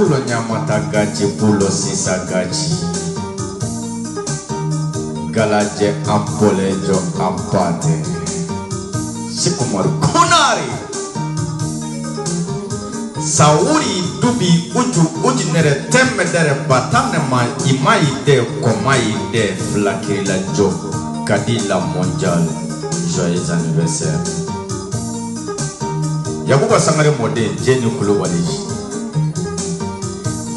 Pulo nyamata gachi, pulo sisa gachi. Galaje ampole jo ampate. Sikumar kunari. Sauri dubi ujinere temedere batane ma imai de komai de flakila jo. Kadila mondial. Joyeux anniversaire. Yakuba Sangare mode Jenny Kulubali.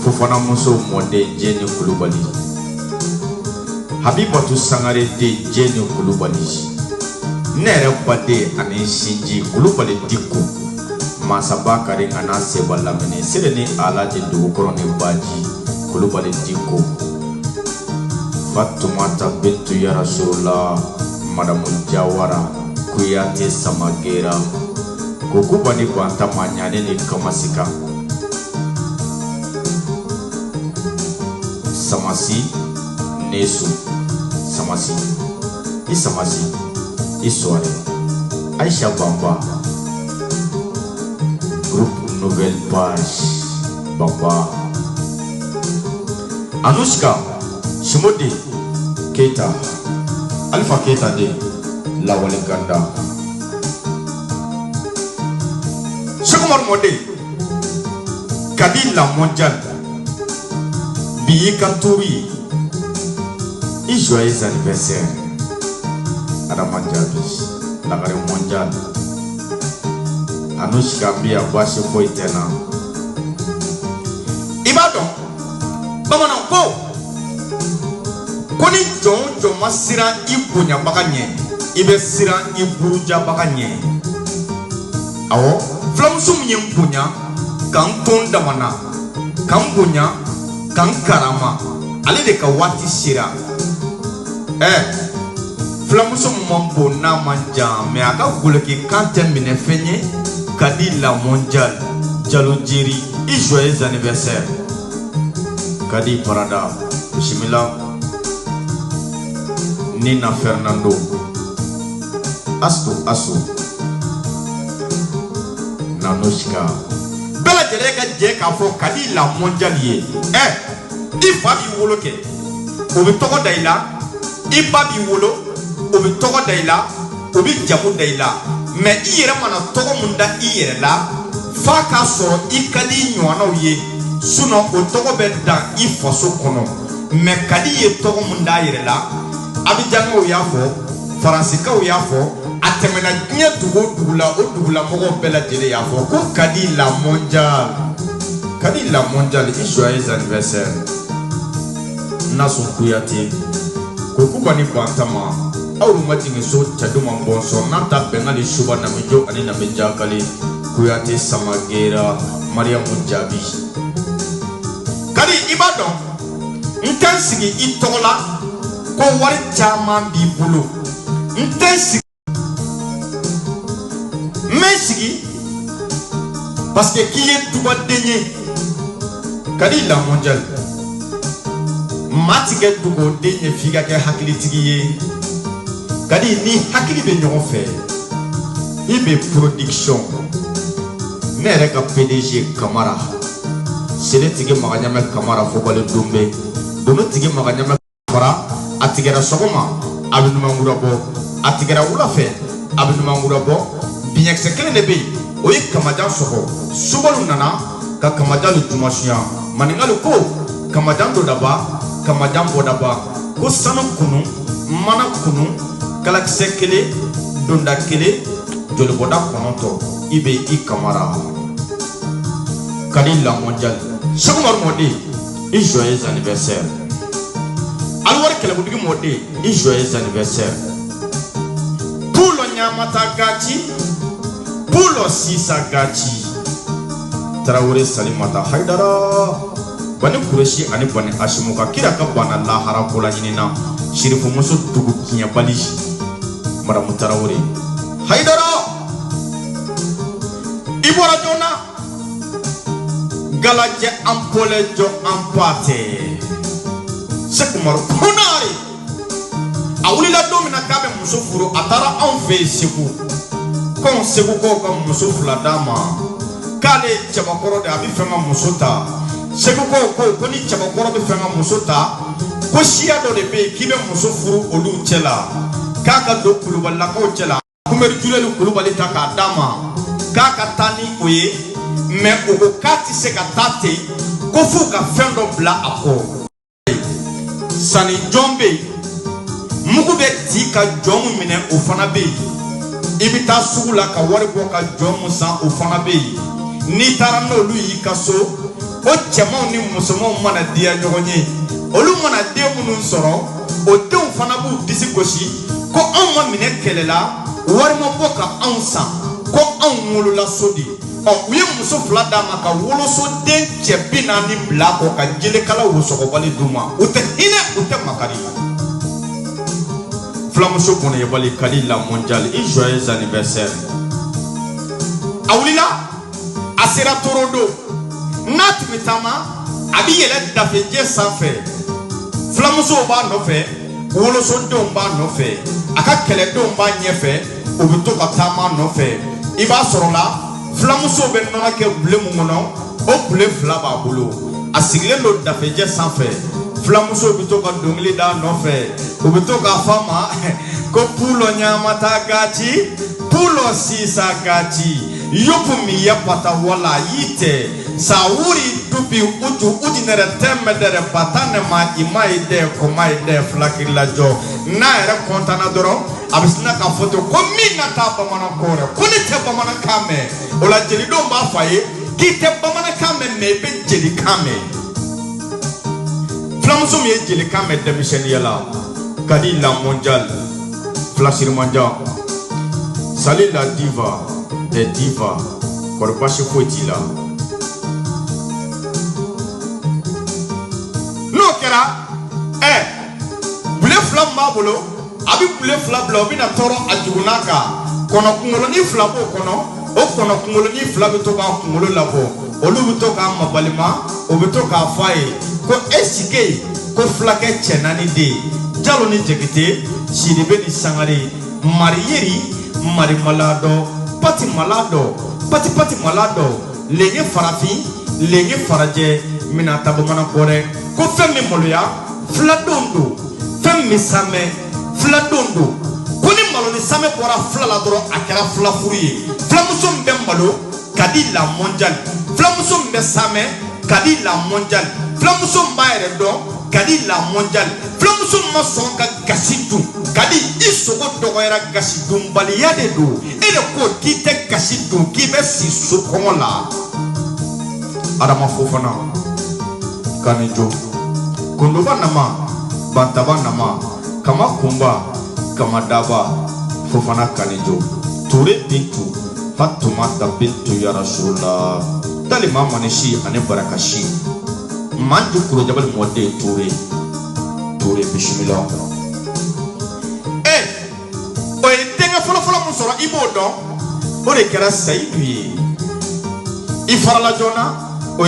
Fofana Muso mode Jenny Kulubali. Habibatu Sangare de Jenny Kulubali. Nere bade ane Shinji Kulubali Diku. Masaba kare ngana seba lamene. Serene ala de dukorone baji Kulubali Diku. Fatumata bintu ya Rasulullah. Madamu Jawara Kuyate Samagera Kukubani Kwanta Manyane ni Kamasika Samasi Nesu Samasi Isamasi Isware Aisha Bamba Groupe Nouvelle Page Bamba Anushka Shimodi Keita Alpha Keita de la Walikanda. Sekumar mode Kadila mondial Biye Kantouri. Et joyeux anniversaire Adamanjabi la gare mondial Anushka Bia Bashi Foitena Ibadon Bamanan ko Koni John Masira Ibunya Baganye, Ibe Sira Ibuja Baganye. Awo, Flamsum Yimpunya, Kanton Damana, Kambunya, Kankarama, Ale de Kawati Sira. Flamsum Mambo Namanja, Meaka Guleki Kantem Minefenye, Kadila Mondial, Jalojiri, et joyeux anniversaire. Kadi Parada, Shimila. Nina Fernando Asu Nanushka Bela Jereka Jeka fo Kadila mondial ye Ifa bi wolo ke Obi toko daila Iba bi wolo Obi toko daila Obi jamu daila Me iyere mana toko munda iyere la Faka soro ikadi nywana ye Suno o toko beda ifaso kono Me kadi ye toko munda iyere la Abidjango yafo, Faransika yafo, atemena nya dugula mogo bela jere yafo ko Kadila mondial et joyeux anniversaire. Nasu Kuyate ko kubani bantama awru matingi so chaduma bonso nata bengali shuba na mijo ani na mijakali Kuyate Samagera Maria Mujabi. Kadi Ibadon ntansigi itola ko wari chaman bi bulu ntesi mesigi parce que qui est tout denye Kadila mondial matige dugo denye figa ke hakili tigiye kadi ni hakili be nyon fe ibe production nere ka PDG Kamara sele tige maganyama Kamara fo bale dombe dono tige maganyama fara atigera sogoma abinuma ngurabo atigera ulafe abinuma ngurabo binyek sekele nebe oyi kamajan soho subalu nana ka kamajan tumashiya maningalu ko kamajan do daba kamajan bodaba ko sanu kunu mana kunu kala sekele donda kele jolboda konoto ibe I Kamara Kadila mondial Sekumar mode et joyeux anniversaire. Alors que le bouddhi mode et joyeux anniversaire. Pulo nyamata gachi, pulo sisa gachi. Traoré Salimata Haidara. Bani Kureshi ani bani Ashimuka kiraka bana la harapola nyina. Shirifu muso tugu kinya bali. Maramu Traoré Haidara. Ibora Jona Galaje ampole jo ampate. Sekumar kunari awuli la domina kabe muso furu atara anfe seku kon seku ko ko muso fula dama kale chabakoro de abi fema muso ta seko ko ni cɛbakɔrɔ bɛ fɛn ka muso ta ko siya dɔ de bɛ yen k'i bɛ muso furu olu cɛ la k'a ka don kulubalilakaw cɛ la kunbɛri juleli kulubali ta k'a d'a ma k'a ka taa ni o ye mais o ko k'a tɛ se ka taa ten ko f'u ka fɛn dɔ bila a kɔ sanni jɔn bɛ yen mugu bɛ ci ka jɔn mun minɛ o fana bɛ yen i bɛ taa sugu la ka wari bɔ ka jɔn mun san o fana bɛ yen n'i taara n'olu y'i ka so o cɛmanw ni musomanw mana diya ɲɔgɔn ye olu mana den minnu sɔrɔ o denw fana b'u disi gosi ko anw ma minɛ kɛlɛ la wari ma bɔ ka anw san ko anw wolola so de u ye muso fila d'a ma ka wolosoden cɛ 40 bila kɔ ka jelekala wosɔgɔbali d'u ma u tɛ hinɛ u tɛ makari fulamuso kɔnɔyebali Kadi la mondiale et joyeux anniversaire a wulila a sera Torodo n'a tun bɛ taama a bɛ yɛlɛ dafejɛ sanfɛ fulamusow b'a nɔfɛ wolosodenw b'a nɔfɛ a ka kɛlɛdenw b'a ɲɛfɛ u bɛ to ka taama nɔfɛ i b'a sɔrɔ la fulamusow bɛ nɔnɔ kɛ bule mun kɔnɔ o bule fila b'a bolo a sigilen don dafejɛ sanfɛ fulamusow bɛ to ka dɔnkili da nɔfɛ u bɛ to k'a fɔ a ma ko pulo ɲamata gati pulo sisa gati yopu mi ya pata wala yite sawuri dubi uju udinere temedere patane ma ima ide koma ide flakiri la jo na ere kontana doro abisina ka foto ko minna ta bamana kore ko ni te bamana kame ola jeli do mba faye ki te bamana kame me be jeli kame flamuso mi jeli kame de micheliela Kadi la mondiale flashir mondial salut la diva des divas korbashi foitila no kera bule flam mabolo abi bule flam bla obina toro ajugunaka kono kungolo ni flabo kono o kono kungolo ni flabe to ka kungolo labo olu bito ka mabalima obito ka faye ko esike ko flake chenani de jalo ni jekite sidibe ni sangare mariyeri mari malado pati malado lenye farafi lenye faraje mina tabomana kore ko femi moloya fladondo femi same fladondo koni malo ni same bora flala doro akara flafuri flamuso mbe malo Kadi la mondiale flamuso mbe same Kadi la mondiale flamuso mbaere do Kadi la mondiale flamuso mason ka gasitu Kadi isoko dogoyara gasitu mbaliya de do ele ko kite gasitu kibe si sokola Adama Fofana Kanijo Kondoba nama Bantaba nama Kama kumba Kama daba Fofana Kanijo Toure bintu Fatumata bintu ya Rasulullah Talima manishi ane barakashi Manju kuro jabal mode Toure bismillah oye denga folo musoro ibo don o de kɛra Sayidu ye i farala jona o